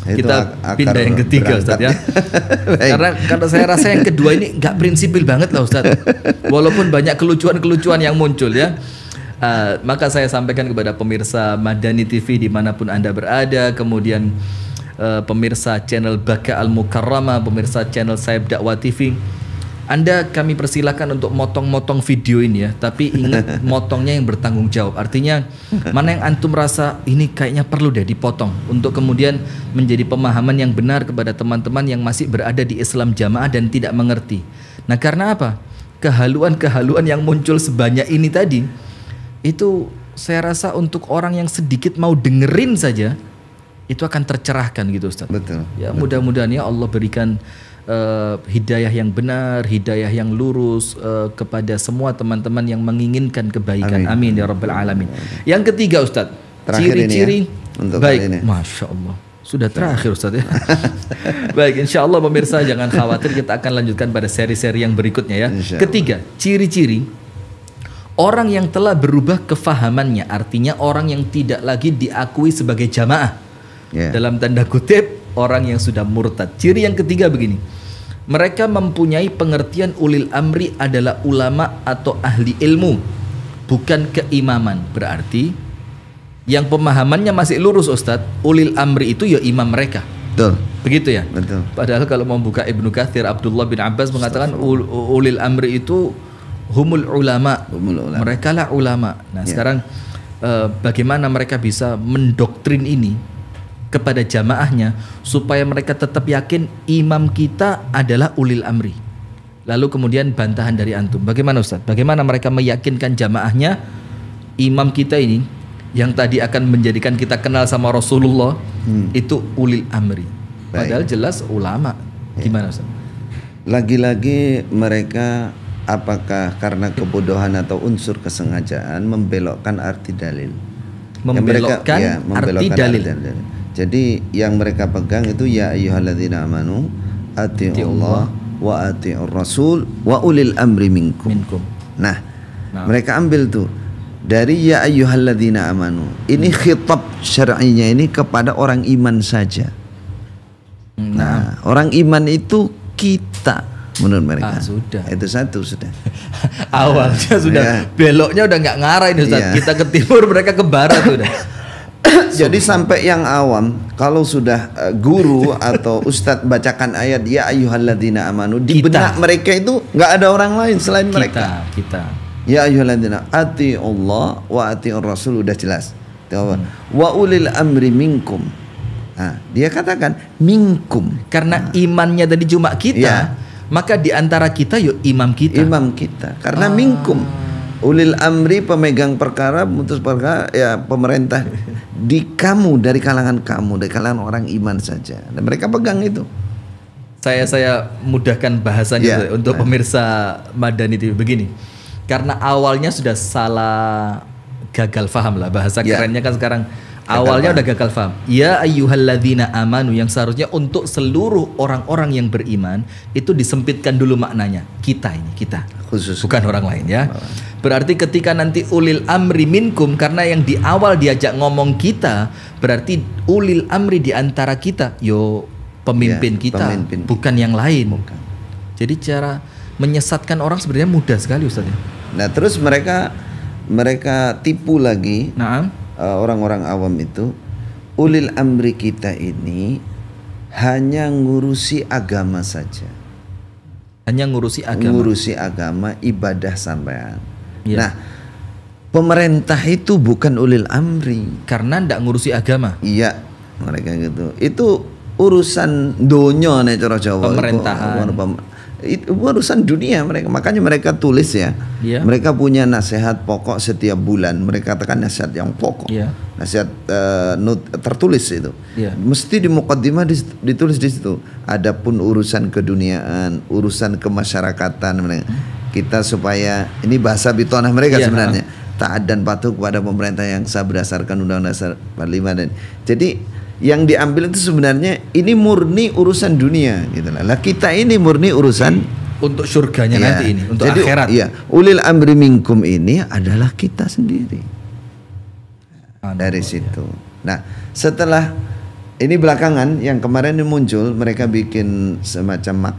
Kita pindah yang ketiga Ustaz ya. karena saya rasa yang kedua ini nggak prinsipil banget lah Ustaz. Walaupun banyak kelucuan-kelucuan yang muncul ya. Maka saya sampaikan kepada pemirsa Madani TV dimanapun Anda berada, kemudian pemirsa channel Baka Al Mukarramah, pemirsa channel Saib Dakwah TV, Anda kami persilakan untuk motong-motong video ini ya, tapi ingat motongnya yang bertanggung jawab. Artinya mana yang antum rasa ini kayaknya perlu deh dipotong untuk kemudian menjadi pemahaman yang benar kepada teman-teman yang masih berada di Islam jamaah dan tidak mengerti. Nah karena apa? Kehaluan-kehaluan yang muncul sebanyak ini tadi, itu saya rasa untuk orang yang sedikit mau dengerin saja itu akan tercerahkan gitu Ustaz. Betul. Ya mudah-mudahan ya Allah berikan hidayah yang benar, hidayah yang lurus kepada semua teman-teman yang menginginkan kebaikan. Amin ya rabbal alamin. Yang ketiga Ustaz, ciri-ciri ya, baik. Masya Allah. Sudah terakhir Ustaz ya. Baik, insya Allah pemirsa jangan khawatir, kita akan lanjutkan pada seri-seri yang berikutnya ya. Ketiga, ciri-ciri orang yang telah berubah kefahamannya, artinya orang yang tidak lagi diakui sebagai jamaah. Dalam tanda kutip, orang yang sudah murtad. Ciri yang ketiga begini, mereka mempunyai pengertian ulil amri adalah ulama atau ahli ilmu, bukan keimaman. Berarti yang pemahamannya masih lurus Ustadz, ulil amri itu ya imam mereka. Betul. Begitu ya? Betul. Padahal kalau mau buka Ibnu Katsir, Abdullah bin Abbas mengatakan ulil amri itu humul ulama. Mereka lah ulama. Nah sekarang bagaimana mereka bisa mendoktrin ini kepada jamaahnya supaya mereka tetap yakin imam kita adalah ulil amri. Lalu kemudian bantahan dari antum, bagaimana Ustaz? Bagaimana mereka meyakinkan jamaahnya imam kita ini yang tadi akan menjadikan kita kenal sama Rasulullah itu ulil amri. Padahal jelas ulama. Gimana Ustaz? Lagi-lagi mereka apakah karena kebodohan atau unsur kesengajaan membelokkan arti dalil? Membelokkan arti dalil. Jadi yang mereka pegang itu ya ayyuhalladzina amanu atiiullah wa atiiur rasul wa ulil amri minkum. Nah, mereka ambil tuh dari ya ayyuhalladzina amanu. Ini khitab syar'inya ini kepada orang iman saja. Nah, orang iman itu kita menurut mereka. Sudah. Itu satu sudah. Awalnya sudah beloknya udah nggak ngarah ini Ustaz. Kita ke timur, mereka ke barat udah. Jadi sampai yang awam kalau sudah guru atau ustadz bacakan ayat ya ayyuhalladzina amanu, di benak mereka itu nggak ada orang lain selain mereka. Ya ayyuhalladzina atiullah wa atiur rasul, udah jelas. Wa ulil amri minkum. Nah, dia katakan minkum karena imannya tadi cuma kita, maka di antara kita yuk imam kita. Imam kita. Karena minkum ulil amri, pemegang perkara, memutus perkara, ya pemerintah di kamu, dari kalangan kamu, dari kalangan orang iman saja. Dan mereka pegang itu. Saya mudahkan bahasanya untuk pemirsa Madani TV begini. Karena awalnya sudah salah, gagal faham lah, bahasa kerennya kan sekarang. Awalnya udah gagal faham. Ya ayyuhalladzina amanu, yang seharusnya untuk seluruh orang-orang yang beriman itu disempitkan dulu maknanya. Kita ini, kita. Khusus. Bukan orang lain ya. Berarti ketika nanti ulil amri minkum, karena yang di awal diajak ngomong kita, berarti ulil amri di antara kita. Yo pemimpin kita, bukan yang lain. Jadi cara menyesatkan orang sebenarnya mudah sekali Ustaz ya. Nah, terus mereka tipu lagi. Orang-orang awam itu, ulil amri kita ini hanya ngurusi agama saja. Hanya ngurusi agama. Ngurusi agama, ibadah sampean. Nah, pemerintah itu bukan ulil amri karena ndak ngurusi agama. Iya, mereka gitu. Itu urusan donya nih cara Jawa. Pemerintahan. Itu urusan dunia mereka, makanya mereka tulis mereka punya nasihat pokok setiap bulan, mereka katakan nasihat yang pokok, nasihat tertulis itu, mesti di muqaddimah ditulis di situ. Adapun urusan keduniaan, urusan kemasyarakatan kita, supaya ini bahasa bitonah mereka sebenarnya, taat dan patuh kepada pemerintah yang sah berdasarkan Undang-Undang Dasar 45. Dan jadi yang diambil itu sebenarnya ini murni urusan dunia gitu lah. Kita ini murni urusan untuk surganya nanti ini, untuk jadi, akhirat. Ulil amri minkum ini adalah kita sendiri. Dari situ. Nah, setelah Ini belakangan yang kemarin ini muncul, mereka bikin semacam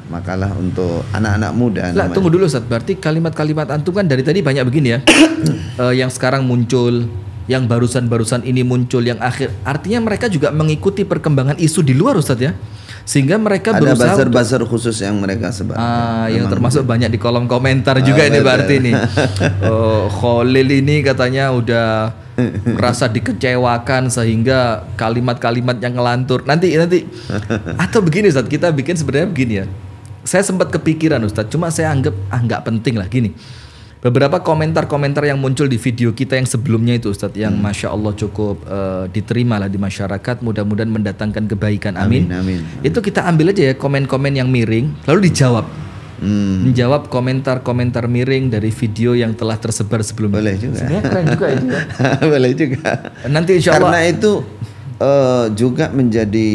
makalah untuk anak-anak muda. Lah, tunggu dulu Ustaz, berarti kalimat-kalimat antum kan dari tadi banyak begini ya. Yang sekarang muncul, yang barusan ini muncul, yang akhir. Artinya mereka juga mengikuti perkembangan isu di luar Ustaz ya. Sehingga mereka ada berusaha buzzer-buzzer khusus yang mereka sebar. Yang termasuk banyak di kolom komentar juga ini berarti nih. Khalil ini katanya udah merasa dikecewakan sehingga kalimat-kalimat yang ngelantur. Nanti atau begini Ustaz, kita bikin sebenarnya begini ya. Saya sempat kepikiran Ustaz, cuma saya anggap nggak penting lah gini. Beberapa komentar-komentar yang muncul di video kita yang sebelumnya itu Ustadz, yang Masya Allah cukup diterima lah di masyarakat, mudah-mudahan mendatangkan kebaikan, amin. Itu kita ambil aja ya komen-komen yang miring, lalu dijawab. Menjawab komentar-komentar miring dari video yang telah tersebar sebelumnya. Boleh juga. Sebenarnya keren juga itu ya. Boleh juga. Nanti insya Allah. Karena itu juga menjadi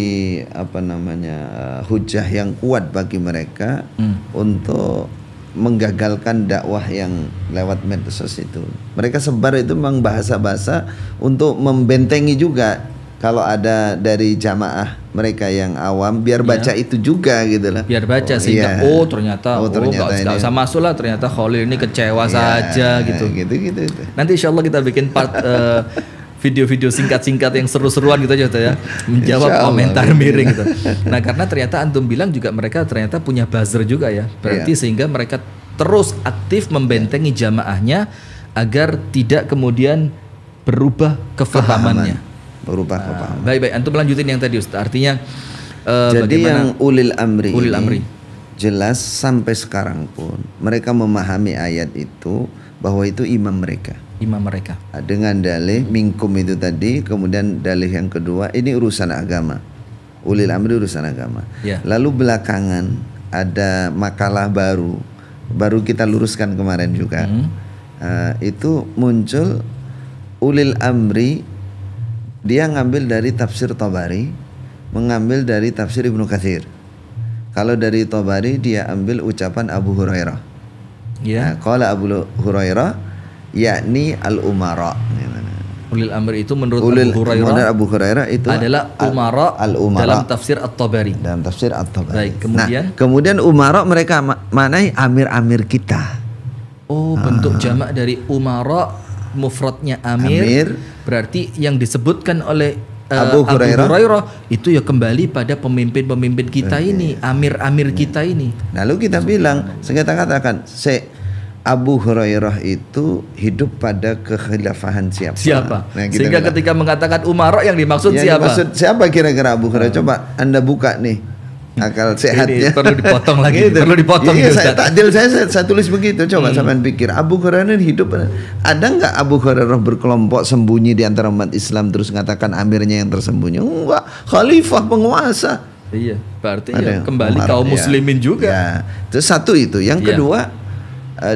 hujah yang kuat bagi mereka untuk menggagalkan dakwah yang lewat medsos itu. Mereka sebar itu memang bahasa-bahasa untuk membentengi juga kalau ada dari jamaah mereka yang awam, biar baca itu juga gitu lah. Biar baca sehingga ternyata nggak usah masuk lah, ternyata Khalil ini kecewa saja gitu. Gitu. Nanti insya Allah kita bikin part video-video singkat-singkat yang seru-seruan gitu aja ya, menjawab komentar miring gitu. Nah, karena ternyata antum bilang juga mereka ternyata punya buzzer juga ya. Berarti sehingga mereka terus aktif membentengi jamaahnya agar tidak kemudian berubah kefahamannya. Baik, antum lanjutin yang tadi Ustaz. Artinya jadi yang ulil amri jelas sampai sekarang pun mereka memahami ayat itu bahwa itu imam mereka. Dengan dalih minkum itu tadi, kemudian dalih yang kedua ini urusan agama. Ulil amri urusan agama. Lalu belakangan ada makalah baru kita luruskan kemarin juga. Itu muncul ulil amri, dia ngambil dari tafsir Tabari, mengambil dari tafsir Ibnu Katsir. Kalau dari Tabari dia ambil ucapan Abu Hurairah. Qala Abu Hurairah yakni al-umara. Ulil amri itu menurut Abu Hurairah itu adalah umara dalam tafsir At-Tabari. Baik, kemudian umara mereka maknai amir-amir kita. Bentuk jamak dari umara, mufradnya amir. Berarti yang disebutkan oleh Abu Hurairah itu ya kembali pada pemimpin-pemimpin kita ini, amir-amir kita ini. Lalu kita bilang, saya katakan, Abu Hurairah itu hidup pada kekhilafahan siapa? Nah, sehingga ketika mengatakan umara yang dimaksud siapa? Siapa kira-kira Abu Hurairah? Coba Anda buka nih akal sehatnya. Perlu dipotong lagi. Perlu dipotong. Saya tulis begitu. Coba sampean pikir Abu Hurairah hidup. Ada nggak Abu Hurairah berkelompok sembunyi di antara umat Islam terus mengatakan amirnya yang tersembunyi? Enggak, khalifah penguasa. Iya, berarti kembali kaum muslimin juga. Itu satu itu. Yang kedua,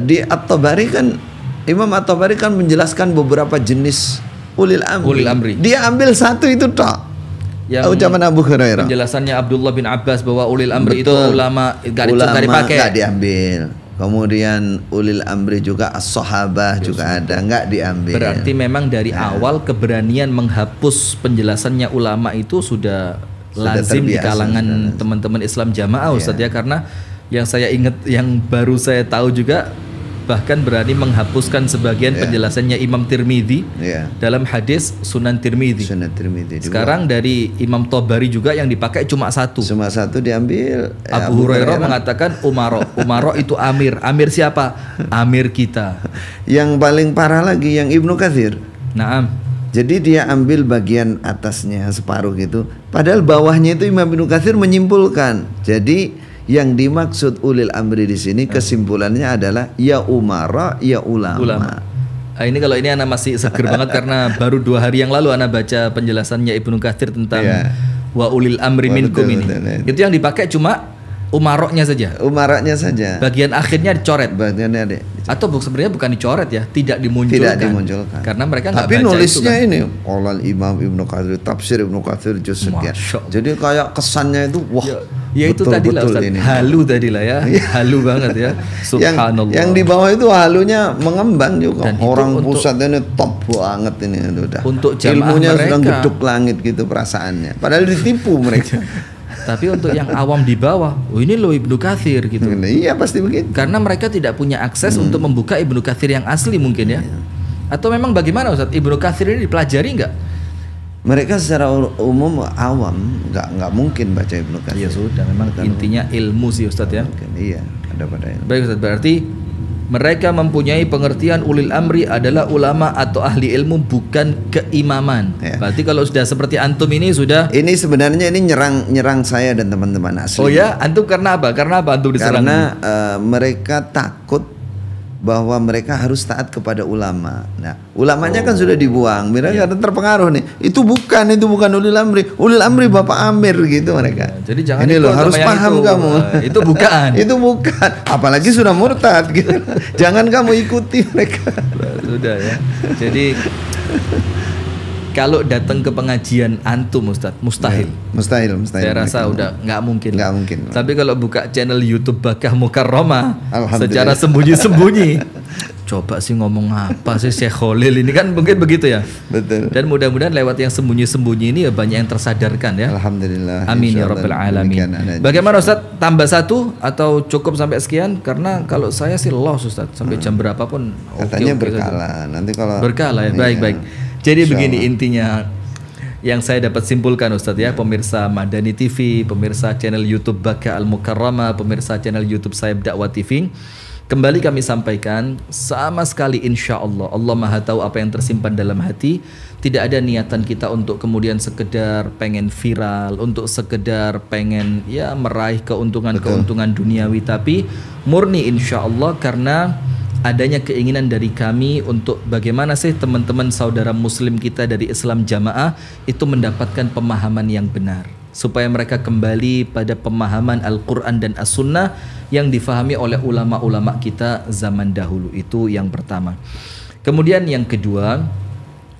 di At-Tabari kan Imam At-Tabari kan menjelaskan beberapa jenis ulil amri. Dia ambil satu itu tok. Ucapan Abu Hurairah. Penjelasannya Abdullah bin Abbas bahwa ulil amri itu ulama gak dipakai. Gak diambil. Kemudian ulil amri juga as-sahabah juga ada, nggak diambil. Berarti memang dari awal keberanian menghapus penjelasannya ulama itu sudah lazim di kalangan teman-teman Islam jamaah Ustaz ya, karena yang saya ingat, yang baru saya tahu juga, bahkan berani menghapuskan sebagian penjelasannya Imam Tirmidzi dalam hadis Sunan Tirmidzi. Sekarang dari Imam Tabari juga yang dipakai cuma satu diambil. Abu Hurairah mengatakan umaro itu amir. Amir siapa? Amir kita. Yang paling parah lagi yang Ibnu Katsir. Naam. Jadi dia ambil bagian atasnya separuh gitu, padahal bawahnya itu Imam Ibnu Katsir menyimpulkan. Jadi yang dimaksud ulil amri di sini kesimpulannya adalah ya umara, ya ulama. Ini kalau ini anak masih seger banget karena baru 2 hari yang lalu anak baca penjelasannya Ibnu Katsir tentang wa ulil amri minkum ini. Itu yang dipakai cuma umaroknya saja. Bagian akhirnya dicoret. Atau sebenarnya bukan dicoret ya, tidak dimunculkan. Karena mereka nggak baca. Tapi nulisnya itu kan. ini Qala Imam Ibnu Katsir, tafsir Ibnu Katsir juz sekian. Jadi kayak kesannya itu wah. Ya itu tadi lah Ustaz, halu tadi lah ya, halu banget ya. Subhanallah. Yang di bawah itu halunya mengembang juga. Dan orang pusat ini top banget ini udah. Untuk jamaah ilmunya mereka sedang geduk langit gitu perasaannya. Padahal ditipu mereka. Tapi untuk yang awam di bawah, oh ini loh Ibnu Katsir gitu. Iya pasti begitu. Karena mereka tidak punya akses untuk membuka Ibnu Katsir yang asli mungkin ya. Atau memang bagaimana Ustaz? Ibnu Katsir ini dipelajari nggak? Mereka secara umum awam nggak mungkin baca Ibnu Katsir. Ya sudah, memang intinya ilmu sih Ustadz ya. Iya, ada pada ilmu. Baik Ustadz, berarti mereka mempunyai pengertian ulil amri adalah ulama atau ahli ilmu, bukan keimaman. Ya. Berarti kalau sudah seperti antum ini sudah. Ini sebenarnya ini nyerang saya dan teman-teman asli. Oh ya, antum karena apa? Karena apa antum diserang? Karena mereka takut bahwa mereka harus taat kepada ulama. Nah, ulamanya kan sudah dibuang. Mereka terpengaruh nih. Itu bukan ulil amri. Ulil amri Bapak Amir gitu mereka. Jadi jangan ini loh harus paham itu. Kamu. Itu bukan. Itu bukan. Apalagi sudah murtad gitu. Jangan kamu ikuti mereka. Sudah ya. Jadi kalau datang ke pengajian antum Ustaz, mustahil. Mustahil. Saya rasa udah nggak mungkin. Nggak mungkin. Tapi kalau buka channel YouTube Bakkah Mukarramah secara sembunyi-sembunyi, coba sih ngomong apa sih Syekh Khalil ini, kan mungkin begitu ya. Betul. Dan mudah-mudahan lewat yang sembunyi-sembunyi ini ya banyak yang tersadarkan ya. Alhamdulillah. Amin ya rabbal alamin. Bagaimana Ustaz? Tambah satu atau cukup sampai sekian? Karena kalau saya sih lost Ustaz, sampai jam berapapun. Katanya berkala. Nanti kalau berkala ya. Baik. Jadi begini intinya yang saya dapat simpulkan Ustadz ya, pemirsa Madani TV, pemirsa channel YouTube Bakkah Al Mukarramah, pemirsa channel YouTube Sayap Dakwah TV, kembali kami sampaikan sama sekali insya Allah, Allah Maha tahu apa yang tersimpan dalam hati. Tidak ada niatan kita untuk kemudian sekedar pengen viral, untuk sekedar pengen ya meraih keuntungan duniawi, tapi murni insya Allah karena adanya keinginan dari kami untuk bagaimana sih teman-teman saudara muslim kita dari Islam Jamaah itu mendapatkan pemahaman yang benar, supaya mereka kembali pada pemahaman Al-Quran dan As-Sunnah yang difahami oleh ulama-ulama kita zaman dahulu. Itu yang pertama. Kemudian yang kedua,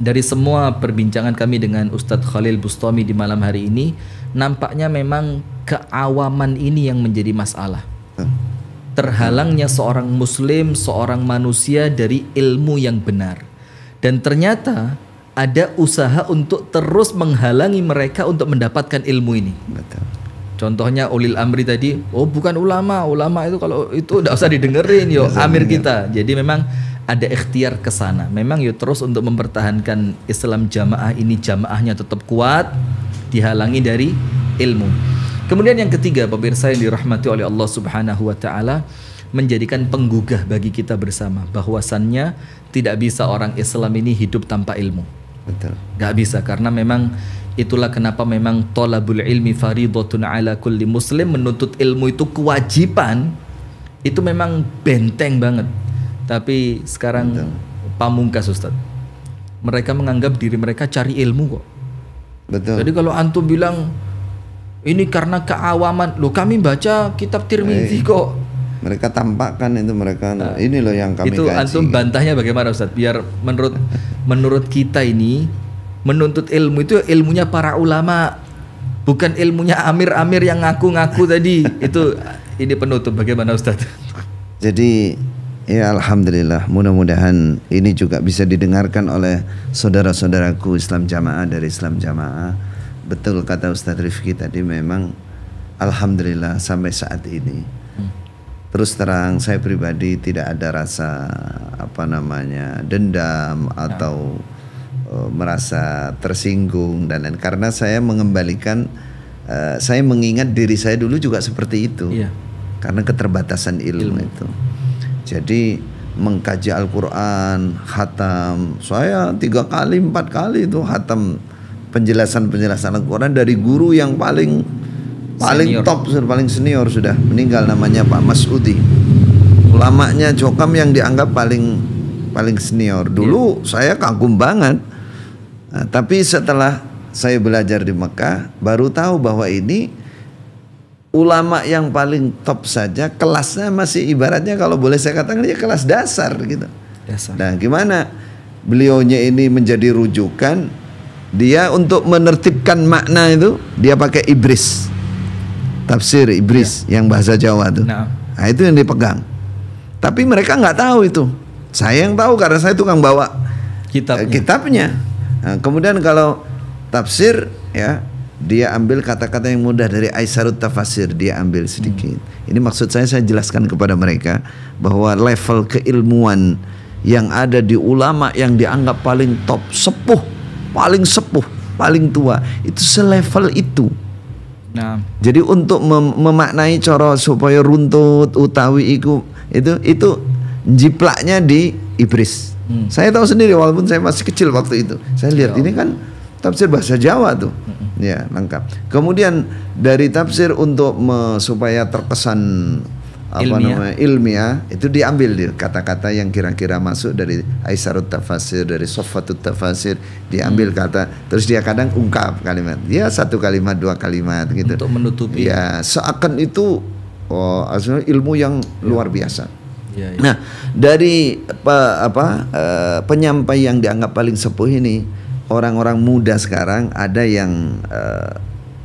dari semua perbincangan kami dengan Ustadz Khalil Bustami di malam hari ini, nampaknya memang keawaman ini yang menjadi masalah. Terhalangnya seorang muslim, seorang manusia dari ilmu yang benar. Dan ternyata ada usaha untuk terus menghalangi mereka untuk mendapatkan ilmu ini. Betul. Contohnya ulil amri tadi, oh bukan ulama itu kalau itu udah usah didengerin yo amir kita. Jadi memang ada ikhtiar ke sana. Memang yo terus untuk mempertahankan Islam Jamaah ini, jamaahnya tetap kuat, dihalangi dari ilmu. Kemudian yang ketiga, pemirsa yang dirahmati oleh Allah Subhanahu wa taala, menjadikan penggugah bagi kita bersama bahwasannya tidak bisa orang Islam ini hidup tanpa ilmu. Betul. Gak bisa, karena memang itulah kenapa memang thalabul ilmi faridatun ala kulli muslim, menuntut ilmu itu kewajiban. Itu memang benteng banget. Tapi sekarang pamungkas Ustaz. Mereka menganggap diri mereka cari ilmu kok. Betul. Jadi kalau antum bilang ini karena keawaman, loh kami baca kitab Tirmidzi kok. Mereka tampakkan itu mereka ini loh yang kami itu kaji. Antum bantahnya bagaimana Ustaz? Biar menurut kita ini menuntut ilmu itu ilmunya para ulama, bukan ilmunya amir-amir yang ngaku-ngaku tadi. Itu ini penutup bagaimana Ustaz? Jadi ya alhamdulillah, mudah-mudahan ini juga bisa didengarkan oleh saudara-saudaraku Islam Jamaah dari Islam Jamaah. Betul kata Ustadz Rifki tadi, memang alhamdulillah sampai saat ini terus terang saya pribadi tidak ada rasa dendam atau merasa tersinggung dan lain, karena saya mengembalikan saya mengingat diri saya dulu juga seperti itu. Karena keterbatasan ilmu itu. Jadi mengkaji Al-Quran, khatam, saya 3 kali 4 kali itu khatam penjelasan Al-Quran dari guru yang paling senior. Top, paling senior, sudah meninggal, namanya Pak Mas'udi. Ulamanya Jokam yang dianggap paling senior. Dulu saya kagum banget. Nah, tapi setelah saya belajar di Mekah, baru tahu bahwa ini ulama yang paling top saja, kelasnya masih ibaratnya kalau boleh saya katakan dia kelas dasar gitu. Nah, gimana beliaunya ini menjadi rujukan? Dia untuk menertibkan makna itu dia pakai ibris. tafsir Ibris yang bahasa Jawa tuh. Nah, itu yang dipegang. Tapi mereka nggak tahu itu. Saya yang tahu karena saya tukang bawa kitabnya. Nah, kemudian kalau tafsir ya, dia ambil kata-kata yang mudah dari Aisarut Tafasir, dia ambil sedikit. Ini maksud saya jelaskan kepada mereka bahwa level keilmuan yang ada di ulama yang dianggap paling top, sepuh, paling tua, itu selevel itu. Nah, jadi untuk memaknai cara supaya runtut utawi itu jiplaknya di Ibris. Saya tahu sendiri walaupun saya masih kecil waktu itu. Saya lihat ini kan tafsir bahasa Jawa tuh. Ya, lengkap. Kemudian dari tafsir untuk supaya terkesan ilmiah itu diambil di kata-kata yang kira-kira masuk dari Aisarut Tafasir, dari Soffatut Tafasir, diambil kata, terus dia kadang ungkap kalimat, ya 1 kalimat 2 kalimat gitu untuk menutupi, ya seakan itu ilmu yang luar biasa. Nah, dari penyampai yang dianggap paling sepuh ini, orang-orang muda sekarang ada yang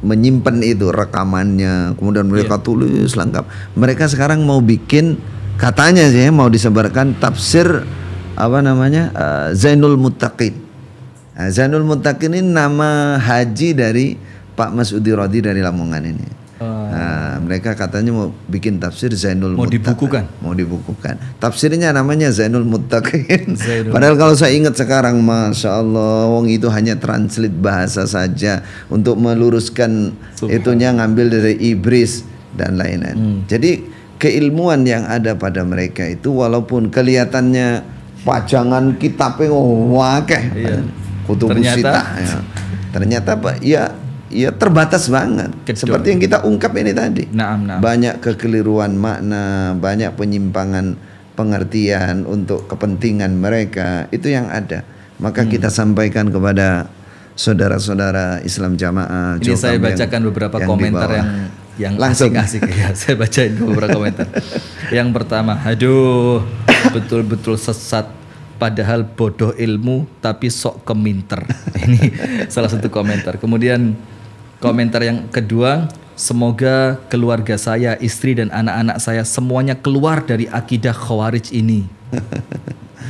menyimpan itu rekamannya, kemudian mereka tulis lengkap. Mereka sekarang mau bikin, katanya sih mau disebarkan tafsir Zainul Muttaqin. Nah, Zainul Muttaqin ini nama haji dari Pak Mas Udi Rodi dari Lamongan ini. Nah, mereka katanya mau bikin tafsir Zainul Muttaqin. Mau dibukukan. Tafsirnya namanya Zainul Muttaqin. Padahal kalau saya ingat sekarang, Masya Allah, wong itu hanya translate bahasa saja untuk meluruskan itunya, ngambil dari Ibris dan lain-lain. Jadi keilmuan yang ada pada mereka itu walaupun kelihatannya pajangan kitabnya wakeh, kutubus sitah, ternyata Pak ya terbatas banget. Seperti yang kita ungkap ini tadi. Banyak kekeliruan makna, banyak penyimpangan pengertian untuk kepentingan mereka, itu yang ada. Maka kita sampaikan kepada saudara-saudara Islam Jamaah. Ini saya bacakan beberapa komentar yang asik-asik ya. Saya bacain beberapa komentar. Yang pertama, aduh, betul-betul sesat. Padahal bodoh ilmu tapi sok keminter. Ini salah satu komentar. Kemudian komentar yang kedua, semoga keluarga saya, istri dan anak-anak saya semuanya keluar dari akidah Khawarij ini.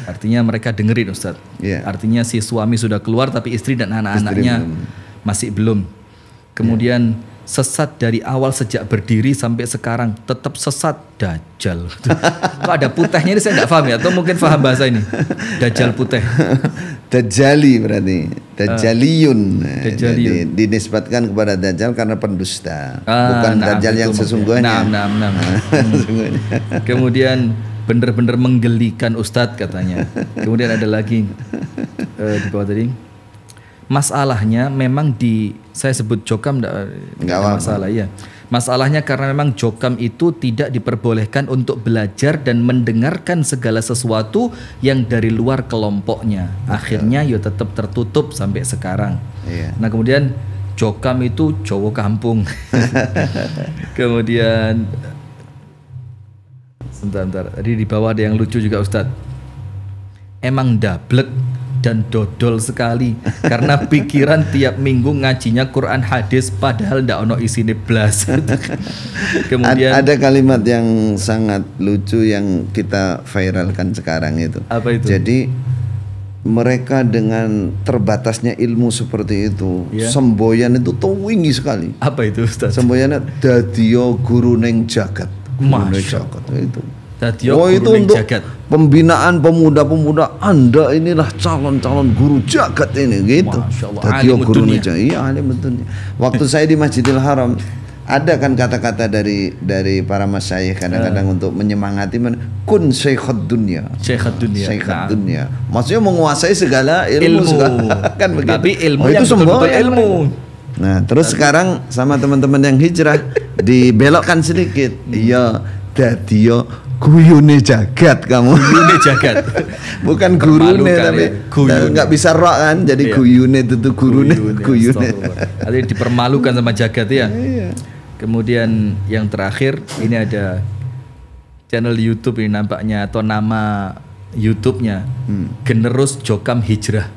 Artinya mereka dengerin, Ustadz. Artinya si suami sudah keluar tapi istri dan anak-anaknya masih belum. Kemudian sesat dari awal sejak berdiri sampai sekarang, tetap sesat, Dajjal. Kok ada putihnya ini saya nggak paham ya, atau mungkin paham bahasa ini. Dajjal putih. Dajjali berarti. Dajjaliyun. Jadi dinisbatkan kepada Dajjal karena pendusta. Bukan Dajjal yang sesungguhnya. Kemudian benar-benar menggelikan Ustadz katanya. Kemudian ada lagi di bawah tadi. Masalahnya memang saya sebut jokam enggak masalah ya. Masalahnya karena memang jokam itu tidak diperbolehkan untuk belajar dan mendengarkan segala sesuatu yang dari luar kelompoknya. Akhirnya ya tetap tertutup sampai sekarang. Nah, kemudian jokam itu cowok kampung. Kemudian sebentar. Tadi di bawah ada yang lucu juga, Ustadz. Emang dablek dan dodol sekali karena pikiran tiap minggu ngajinya Quran hadis padahal ndak ono isine blas. Kemudian ada kalimat yang sangat lucu yang kita viralkan sekarang itu. Apa itu? Jadi mereka dengan terbatasnya ilmu seperti itu, semboyan itu tinggi sekali. Apa itu, Ustaz? Semboyannya dadiyo guru neng jagat. Itu. Itu untuk jagat. Pembinaan pemuda-pemuda, Anda inilah calon-calon guru jagat ini gitu. Dadiyo guru neng jagat. Iya, alim betulnya. Waktu saya di Masjidil Haram, ada kan kata-kata dari para masyayikh kadang-kadang untuk menyemangati, kun syaikhud dunya. Maksudnya menguasai segala ilmu. Kan begitu. Tapi ilmu yang betul-betul ilmu. Nah, terus sekarang sama teman-teman yang hijrah dibelokkan sedikit. Iya, dadiyo guyune jagat kamu. Guyune jagat. Bukan gurune tapi nggak bisa roh kan, jadi guyune itu tuh gurune. Artinya dipermalukan sama jagat ya. Kemudian yang terakhir ini ada channel YouTube ini nampaknya, atau nama YouTube-nya Generus Jokam Hijrah.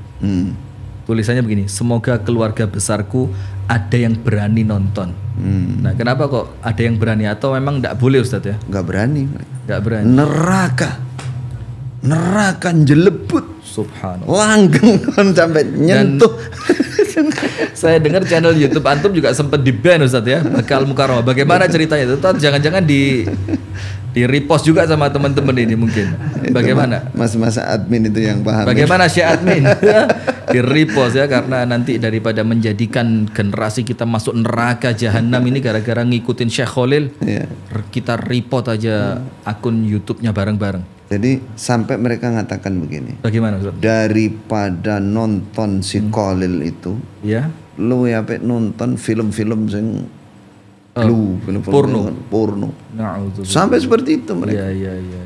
Tulisannya begini, semoga keluarga besarku ada yang berani nonton. Nah, kenapa kok ada yang berani atau memang enggak boleh Ustaz ya? Enggak berani. Enggak berani. Neraka jelebut. Subhanallah. Langgeng kan sampai nyentuh. Saya dengar channel YouTube antum juga sempat di-ban Ustaz ya, Bakal Mukarramah. Bagaimana ceritanya itu? Jangan-jangan di repost juga sama teman-teman ini mungkin. Bagaimana? Mas admin itu yang paham. Bagaimana Syekh admin? Di repost ya, karena nanti daripada menjadikan generasi kita masuk neraka jahanam ini gara-gara ngikutin Syekh Khalil, kita report aja akun YouTube-nya bareng-bareng. Jadi sampai mereka mengatakan begini. Bagaimana Ustaz? Daripada nonton si Khalil itu, lu ya nonton film-film sing film porno. Sampai seperti itu mereka.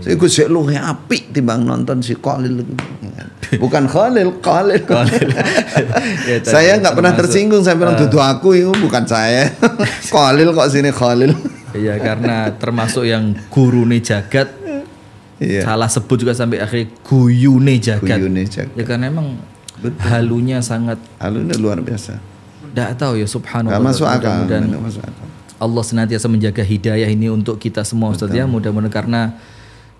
Saya ikut sik luwih apik timbang nonton si Khalil. Bukan Khalil. Saya nggak pernah tersinggung, saya bilang dudu aku itu bukan saya. Khalil kok sini Khalil. Iya, karena termasuk yang gurune jagat. Salah sebut juga sampai akhir guyune jagat. Ya karena emang halunya luar biasa. Nggak tahu ya, subhanallah. Nggak masuk akal. Allah senantiasa menjaga hidayah ini untuk kita semua Ustaz ya, mudah-mudahan, karena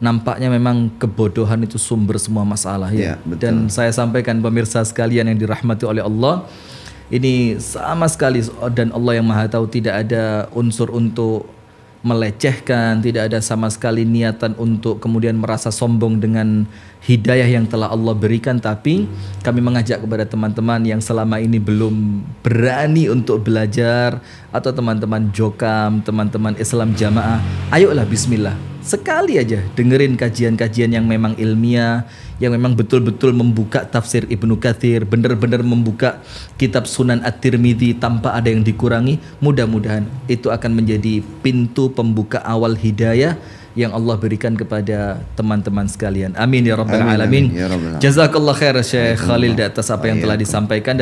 nampaknya memang kebodohan itu sumber semua masalah ya. Dan saya sampaikan pemirsa sekalian yang dirahmati oleh Allah, ini sama sekali, dan Allah yang Maha Tahu, tidak ada unsur untuk melecehkan, tidak ada sama sekali niatan untuk kemudian merasa sombong dengan hidayah yang telah Allah berikan. Tapi kami mengajak kepada teman-teman yang selama ini belum berani untuk belajar, atau teman-teman Jokam, teman-teman Islam Jamaah, ayolah bismillah, sekali aja dengerin kajian-kajian yang memang ilmiah, yang memang betul-betul membuka tafsir Ibnu Katsir, benar-benar membuka kitab Sunan At-Tirmidzi tanpa ada yang dikurangi. Mudah-mudahan itu akan menjadi pintu pembuka awal hidayah yang Allah berikan kepada teman-teman sekalian. Amin ya rabbal alamin. Jazakallah khair Syekh Khalil di atas apa yang telah disampaikan.